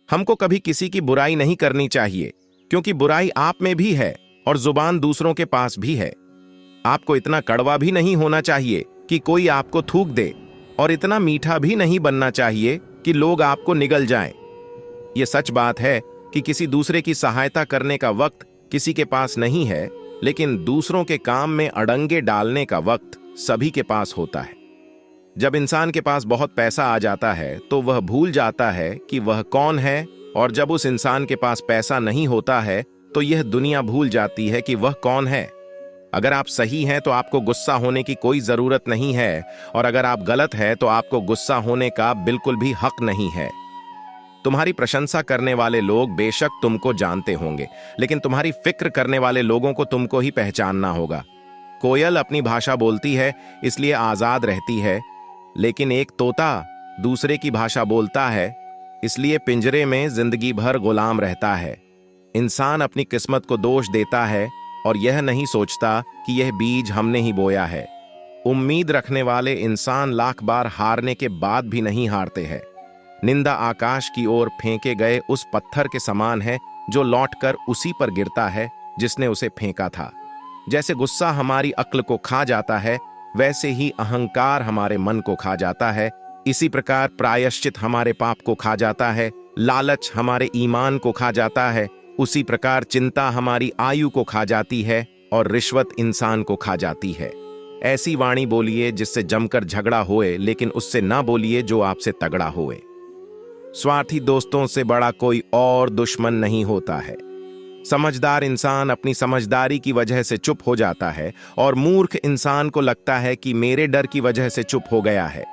हमको कभी किसी की बुराई नहीं करनी चाहिए, क्योंकि बुराई आप में भी है और जुबान दूसरों के पास भी है। आपको इतना कड़वा भी नहीं होना चाहिए कि कोई आपको थूक दे, और इतना मीठा भी नहीं बनना चाहिए कि लोग आपको निगल जाएं। यह सच बात है कि किसी दूसरे की सहायता करने का वक्त किसी के पास नहीं है, लेकिन दूसरों के काम में अड़ंगे डालने का वक्त सभी के पास होता है। जब इंसान के पास बहुत पैसा आ जाता है तो वह भूल जाता है कि वह कौन है, और जब उस इंसान के पास पैसा नहीं होता है तो यह दुनिया भूल जाती है कि वह कौन है। अगर आप सही हैं तो आपको गुस्सा होने की कोई जरूरत नहीं है, और अगर आप गलत हैं तो आपको गुस्सा होने का बिल्कुल भी हक नहीं है। तुम्हारी प्रशंसा करने वाले लोग बेशक तुमको जानते होंगे, लेकिन तुम्हारी फिक्र करने वाले लोगों को तुमको ही पहचानना होगा। कोयल अपनी भाषा बोलती है इसलिए आजाद रहती है, लेकिन एक तोता दूसरे की भाषा बोलता है इसलिए पिंजरे में जिंदगी भर गुलाम रहता है। इंसान अपनी किस्मत को दोष देता है और यह नहीं सोचता कि यह बीज हमने ही बोया है। उम्मीद रखने वाले इंसान लाख बार हारने के बाद भी नहीं हारते हैं। निंदा आकाश की ओर फेंके गए उस पत्थर के समान है जो लौटकर उसी पर गिरता है जिसने उसे फेंका था। जैसे गुस्सा हमारी अक्ल को खा जाता है, वैसे ही अहंकार हमारे मन को खा जाता है। इसी प्रकार प्रायश्चित हमारे पाप को खा जाता है, लालच हमारे ईमान को खा जाता है, उसी प्रकार चिंता हमारी आयु को खा जाती है, और रिश्वत इंसान को खा जाती है। ऐसी वाणी बोलिए जिससे जमकर झगड़ा होए, लेकिन उससे ना बोलिए जो आपसे तगड़ा होए। स्वार्थी दोस्तों से बड़ा कोई और दुश्मन नहीं होता है। समझदार इंसान अपनी समझदारी की वजह से चुप हो जाता है, और मूर्ख इंसान को लगता है कि मेरे डर की वजह से चुप हो गया है।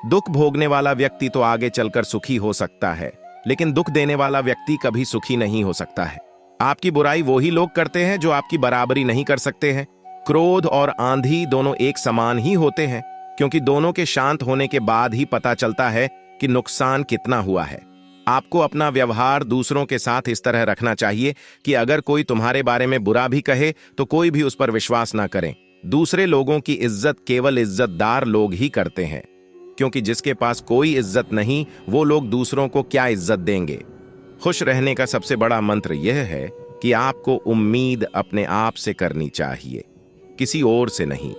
दुख भोगने वाला व्यक्ति तो आगे चलकर सुखी हो सकता है, लेकिन दुख देने वाला व्यक्ति कभी सुखी नहीं हो सकता है। आपकी बुराई वही लोग करते हैं जो आपकी बराबरी नहीं कर सकते हैं। क्रोध और आंधी दोनों एक समान ही होते हैं, क्योंकि दोनों के शांत होने के बाद ही पता चलता है कि नुकसान कितना हुआ है। आपको अपना व्यवहार दूसरों के साथ इस तरह रखना चाहिए कि अगर कोई तुम्हारे बारे में बुरा भी कहे तो कोई भी उस पर विश्वास ना करें। दूसरे लोगों की इज्जत केवल इज्जतदार लोग ही करते हैं, क्योंकि जिसके पास कोई इज्जत नहीं वो लोग दूसरों को क्या इज्जत देंगे। खुश रहने का सबसे बड़ा मंत्र यह है कि आपको उम्मीद अपने आप से करनी चाहिए, किसी और से नहीं।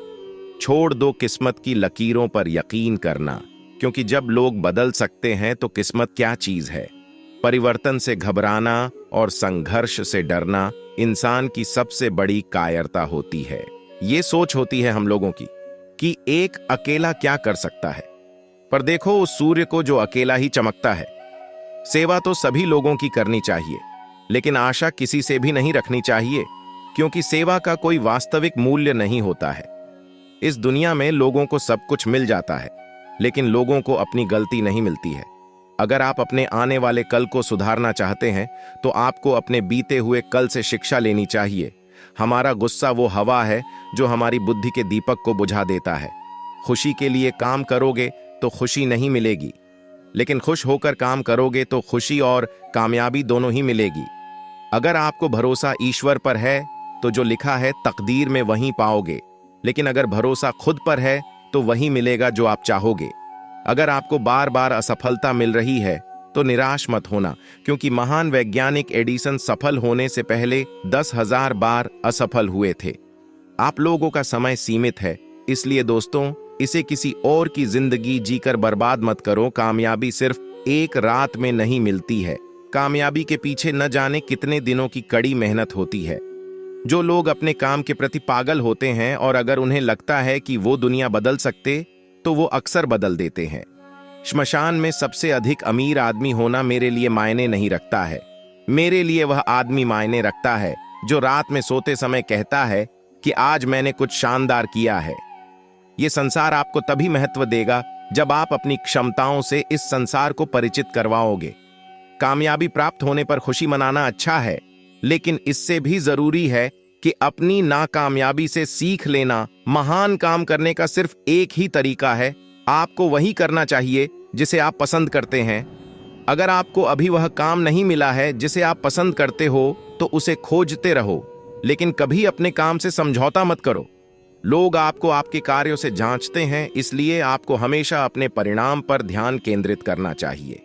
छोड़ दो किस्मत की लकीरों पर यकीन करना, क्योंकि जब लोग बदल सकते हैं तो किस्मत क्या चीज है। परिवर्तन से घबराना और संघर्ष से डरना इंसान की सबसे बड़ी कायरता होती है। ये सोच होती है हम लोगों की कि एक अकेला क्या कर सकता है, पर देखो उस सूर्य को जो अकेला ही चमकता है। सेवा तो सभी लोगों की करनी चाहिए, लेकिन आशा किसी से भी नहीं रखनी चाहिए, क्योंकि सेवा का कोई वास्तविक मूल्य नहीं होता है। इस दुनिया में लोगों को सब कुछ मिल जाता है, लेकिन लोगों को अपनी गलती नहीं मिलती है। अगर आप अपने आने वाले कल को सुधारना चाहते हैं तो आपको अपने बीते हुए कल से शिक्षा लेनी चाहिए। हमारा गुस्सा वो हवा है जो हमारी बुद्धि के दीपक को बुझा देता है। खुशी के लिए काम करोगे तो खुशी नहीं मिलेगी, लेकिन खुश होकर काम करोगे तो खुशी और कामयाबी दोनों ही मिलेगी। अगर आपको भरोसा ईश्वर पर है तो जो लिखा है तकदीर में वहीं पाओगे, लेकिन अगर भरोसा खुद पर है तो वही मिलेगा जो आप चाहोगे। अगर आपको बार बार असफलता मिल रही है तो निराश मत होना, क्योंकि महान वैज्ञानिक एडिसन सफल होने से पहले 10,000 बार असफल हुए थे। आप लोगों का समय सीमित है, इसलिए दोस्तों इसे किसी और की जिंदगी जीकर बर्बाद मत करो। कामयाबी सिर्फ एक रात में नहीं मिलती है। कामयाबी के पीछे न जाने कितने दिनों की कड़ी मेहनत होती है। जो लोग अपने काम के प्रति पागल होते हैं और अगर उन्हें लगता है कि वो दुनिया बदल सकते तो वो अक्सर बदल देते हैं। श्मशान में सबसे अधिक अमीर आदमी होना मेरे लिए मायने नहीं रखता है। मेरे लिए वह आदमी मायने रखता है जो रात में सोते समय कहता है कि आज मैंने कुछ शानदार किया है। ये संसार आपको तभी महत्व देगा जब आप अपनी क्षमताओं से इस संसार को परिचित करवाओगे। कामयाबी प्राप्त होने पर खुशी मनाना अच्छा है, लेकिन इससे भी जरूरी है कि अपनी नाकामयाबी से सीख लेना। महान काम करने का सिर्फ एक ही तरीका है, आपको वही करना चाहिए जिसे आप पसंद करते हैं। अगर आपको अभी वह काम नहीं मिला है जिसे आप पसंद करते हो तो उसे खोजते रहो, लेकिन कभी अपने काम से समझौता मत करो। लोग आपको आपके कार्यों से जांचते हैं, इसलिए आपको हमेशा अपने परिणाम पर ध्यान केंद्रित करना चाहिए।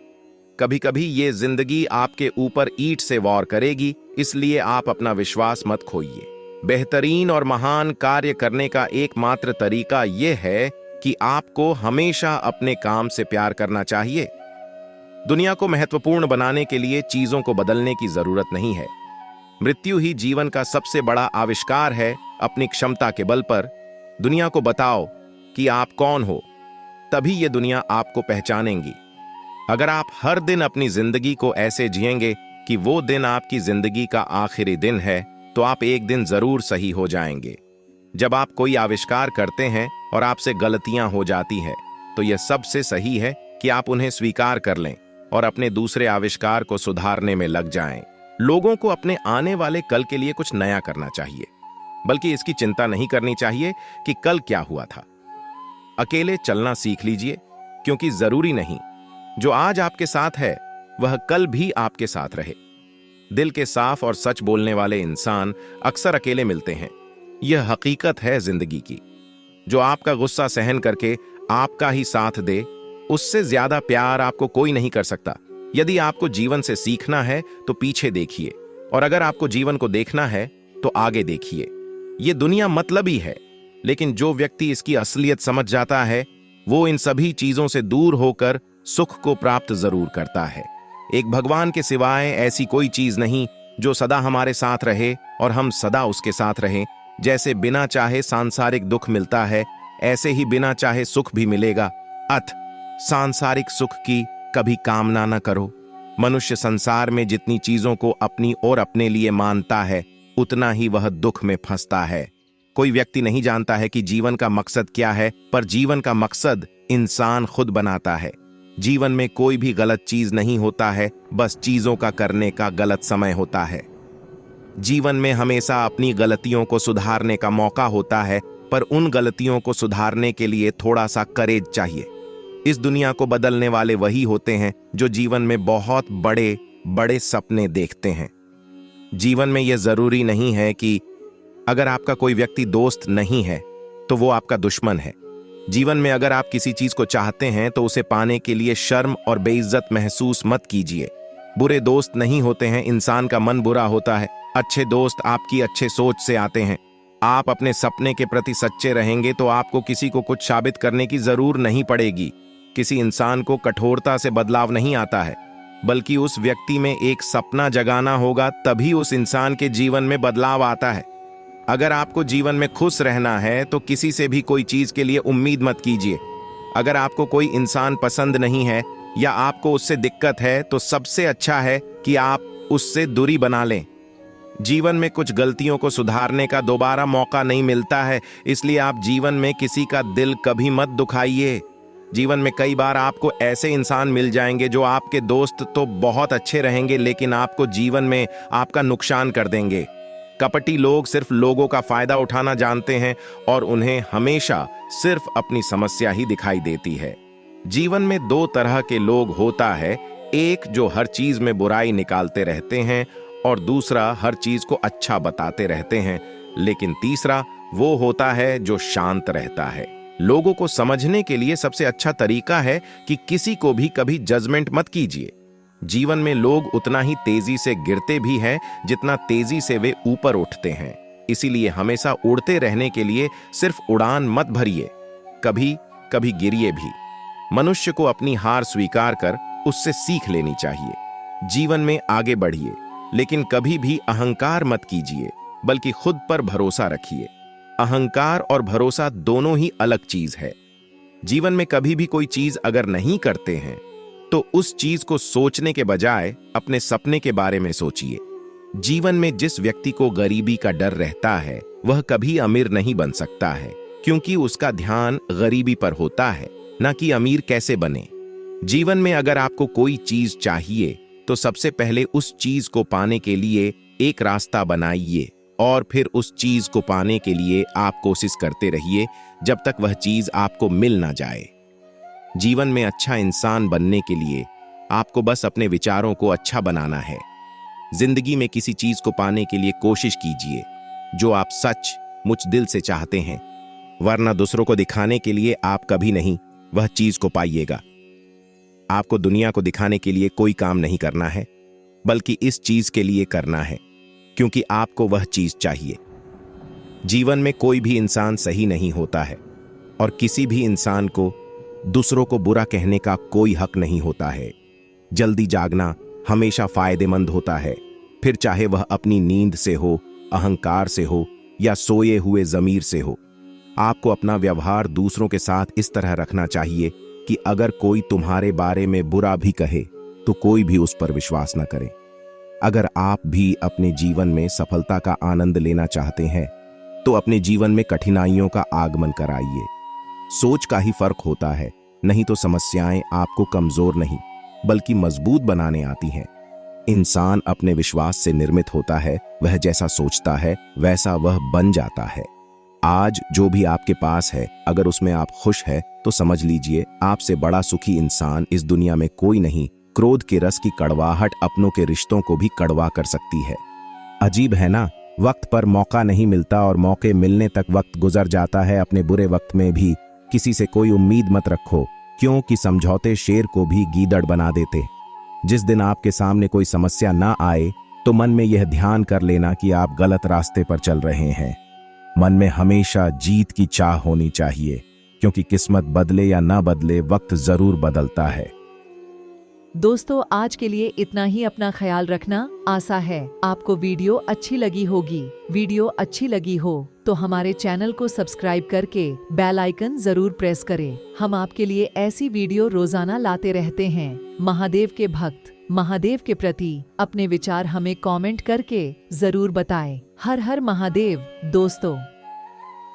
कभी कभी ये जिंदगी आपके ऊपर ईंट से वार करेगी, इसलिए आप अपना विश्वास मत खोइए। बेहतरीन और महान कार्य करने का एकमात्र तरीका यह है कि आपको हमेशा अपने काम से प्यार करना चाहिए। दुनिया को महत्वपूर्ण बनाने के लिए चीजों को बदलने की जरूरत नहीं है। मृत्यु ही जीवन का सबसे बड़ा आविष्कार है। अपनी क्षमता के बल पर दुनिया को बताओ कि आप कौन हो, तभी ये दुनिया आपको पहचानेगी। अगर आप हर दिन अपनी जिंदगी को ऐसे जिएंगे कि वो दिन आपकी जिंदगी का आखिरी दिन है, तो आप एक दिन जरूर सही हो जाएंगे। जब आप कोई आविष्कार करते हैं और आपसे गलतियां हो जाती हैं, तो यह सबसे सही है कि आप उन्हें स्वीकार कर लें और अपने दूसरे आविष्कार को सुधारने में लग जाएं। लोगों को अपने आने वाले कल के लिए कुछ नया करना चाहिए, बल्कि इसकी चिंता नहीं करनी चाहिए कि कल क्या हुआ था। अकेले चलना सीख लीजिए, क्योंकि जरूरी नहीं जो आज आपके साथ है वह कल भी आपके साथ रहे। दिल के साफ और सच बोलने वाले इंसान अक्सर अकेले मिलते हैं। यह हकीकत है जिंदगी की। जो आपका गुस्सा सहन करके आपका ही साथ दे, उससे ज्यादा प्यार आपको कोई नहीं कर सकता। यदि आपको जीवन से सीखना है तो पीछे देखिए, और अगर आपको जीवन को देखना है तो आगे देखिए। यह दुनिया मतलबी है, लेकिन जो व्यक्ति इसकी असलियत समझ जाता है वो इन सभी चीजों से दूर होकर सुख को प्राप्त जरूर करता है। एक भगवान के सिवाय ऐसी कोई चीज नहीं जो सदा हमारे साथ रहे और हम सदा उसके साथ रहें। जैसे बिना चाहे सांसारिक दुख मिलता है, ऐसे ही बिना चाहे सुख भी मिलेगा। अत सांसारिक सुख की कभी कामना न करो। मनुष्य संसार में जितनी चीजों को अपनी और अपने लिए मानता है, उतना ही वह दुख में फंसता है। कोई व्यक्ति नहीं जानता है कि जीवन का मकसद क्या है, पर जीवन का मकसद इंसान खुद बनाता है। जीवन में कोई भी गलत चीज नहीं होता है, बस चीजों का करने का गलत समय होता है। जीवन में हमेशा अपनी गलतियों को सुधारने का मौका होता है, पर उन गलतियों को सुधारने के लिए थोड़ा सा करेज चाहिए। इस दुनिया को बदलने वाले वही होते हैं जो जीवन में बहुत बड़े बड़े सपने देखते हैं। जीवन में यह जरूरी नहीं है कि अगर आपका कोई व्यक्ति दोस्त नहीं है तो वो आपका दुश्मन है। जीवन में अगर आप किसी चीज को चाहते हैं तो उसे पाने के लिए शर्म और बेइज्जत महसूस मत कीजिए। बुरे दोस्त नहीं होते हैं, इंसान का मन बुरा होता है। अच्छे दोस्त आपकी अच्छे सोच से आते हैं। आप अपने सपने के प्रति सच्चे रहेंगे तो आपको किसी को कुछ साबित करने की जरूर नहीं पड़ेगी। किसी इंसान को कठोरता से बदलाव नहीं आता है, बल्कि उस व्यक्ति में एक सपना जगाना होगा, तभी उस इंसान के जीवन में बदलाव आता है। अगर आपको जीवन में खुश रहना है तो किसी से भी कोई चीज के लिए उम्मीद मत कीजिए। अगर आपको कोई इंसान पसंद नहीं है या आपको उससे दिक्कत है, तो सबसे अच्छा है कि आप उससे दूरी बना लें। जीवन में कुछ गलतियों को सुधारने का दोबारा मौका नहीं मिलता है, इसलिए आप जीवन में किसी का दिल कभी मत दुखाइए। जीवन में कई बार आपको ऐसे इंसान मिल जाएंगे जो आपके दोस्त तो बहुत अच्छे रहेंगे, लेकिन आपको जीवन में आपका नुकसान कर देंगे। कपटी लोग सिर्फ लोगों का फायदा उठाना जानते हैं और उन्हें हमेशा सिर्फ अपनी समस्या ही दिखाई देती है। जीवन में दो तरह के लोग होता है, एक जो हर चीज में बुराई निकालते रहते हैं और दूसरा हर चीज को अच्छा बताते रहते हैं, लेकिन तीसरा वो होता है जो शांत रहता है। लोगों को समझने के लिए सबसे अच्छा तरीका है कि किसी को भी कभी जजमेंट मत कीजिए। जीवन में लोग उतना ही तेजी से गिरते भी हैं जितना तेजी से वे ऊपर उठते हैं। इसीलिए हमेशा उड़ते रहने के लिए सिर्फ उड़ान मत भरिए, कभी कभी गिरिए भी। मनुष्य को अपनी हार स्वीकार कर उससे सीख लेनी चाहिए। जीवन में आगे बढ़िए, लेकिन कभी भी अहंकार मत कीजिए, बल्कि खुद पर भरोसा रखिए। अहंकार और भरोसा दोनों ही अलग चीज है। जीवन में कभी भी कोई चीज अगर नहीं करते हैं तो उस चीज को सोचने के बजाय अपने सपने के बारे में सोचिए। जीवन में जिस व्यक्ति को गरीबी का डर रहता है वह कभी अमीर नहीं बन सकता है, क्योंकि उसका ध्यान गरीबी पर होता है, न कि अमीर कैसे बने। जीवन में अगर आपको कोई चीज चाहिए तो सबसे पहले उस चीज को पाने के लिए एक रास्ता बनाइए और फिर उस चीज को पाने के लिए आप कोशिश करते रहिए जब तक वह चीज आपको मिल ना जाए। जीवन में अच्छा इंसान बनने के लिए आपको बस अपने विचारों को अच्छा बनाना है। जिंदगी में किसी चीज को पाने के लिए कोशिश कीजिए जो आप सच मुझ दिल से चाहते हैं, वरना दूसरों को दिखाने के लिए आप कभी नहीं वह चीज को पाइएगा। आपको दुनिया को दिखाने के लिए कोई काम नहीं करना है, बल्कि इस चीज के लिए करना है क्योंकि आपको वह चीज चाहिए। जीवन में कोई भी इंसान सही नहीं होता है और किसी भी इंसान को दूसरों को बुरा कहने का कोई हक नहीं होता है। जल्दी जागना हमेशा फायदेमंद होता है, फिर चाहे वह अपनी नींद से हो, अहंकार से हो या सोए हुए जमीर से हो। आपको अपना व्यवहार दूसरों के साथ इस तरह रखना चाहिए कि अगर कोई तुम्हारे बारे में बुरा भी कहे तो कोई भी उस पर विश्वास न करे। अगर आप भी अपने जीवन में सफलता का आनंद लेना चाहते हैं तो अपने जीवन में कठिनाइयों का आगमन कराइए। सोच का ही फर्क होता है, नहीं तो समस्याएं आपको कमजोर नहीं बल्कि मजबूत बनाने आती हैं। इंसान अपने विश्वास से निर्मित होता है, वह जैसा सोचता है वैसा वह बन जाता है। आज जो भी आपके पास है, अगर उसमें आप खुश है तो समझ लीजिए आपसे बड़ा सुखी इंसान इस दुनिया में कोई नहीं। क्रोध के रस की कड़वाहट अपनों के रिश्तों को भी कड़वा कर सकती है। अजीब है ना, वक्त पर मौका नहीं मिलता और मौके मिलने तक वक्त गुजर जाता है। अपने बुरे वक्त में भी किसी से कोई उम्मीद मत रखो, क्योंकि समझौते शेर को भी गीदड़ बना देते। जिस दिन आपके सामने कोई समस्या ना आए तो मन में यह ध्यान कर लेना कि आप गलत रास्ते पर चल रहे हैं। मन में हमेशा जीत की चाह होनी चाहिए, क्योंकि किस्मत बदले या ना बदले वक्त जरूर बदलता है। दोस्तों, आज के लिए इतना ही। अपना ख्याल रखना। आशा है आपको वीडियो अच्छी लगी होगी। वीडियो अच्छी लगी हो तो हमारे चैनल को सब्सक्राइब करके बेल आइकन जरूर प्रेस करें। हम आपके लिए ऐसी वीडियो रोजाना लाते रहते हैं। महादेव के भक्त महादेव के प्रति अपने विचार हमें कमेंट करके जरूर बताएं। हर हर महादेव दोस्तों।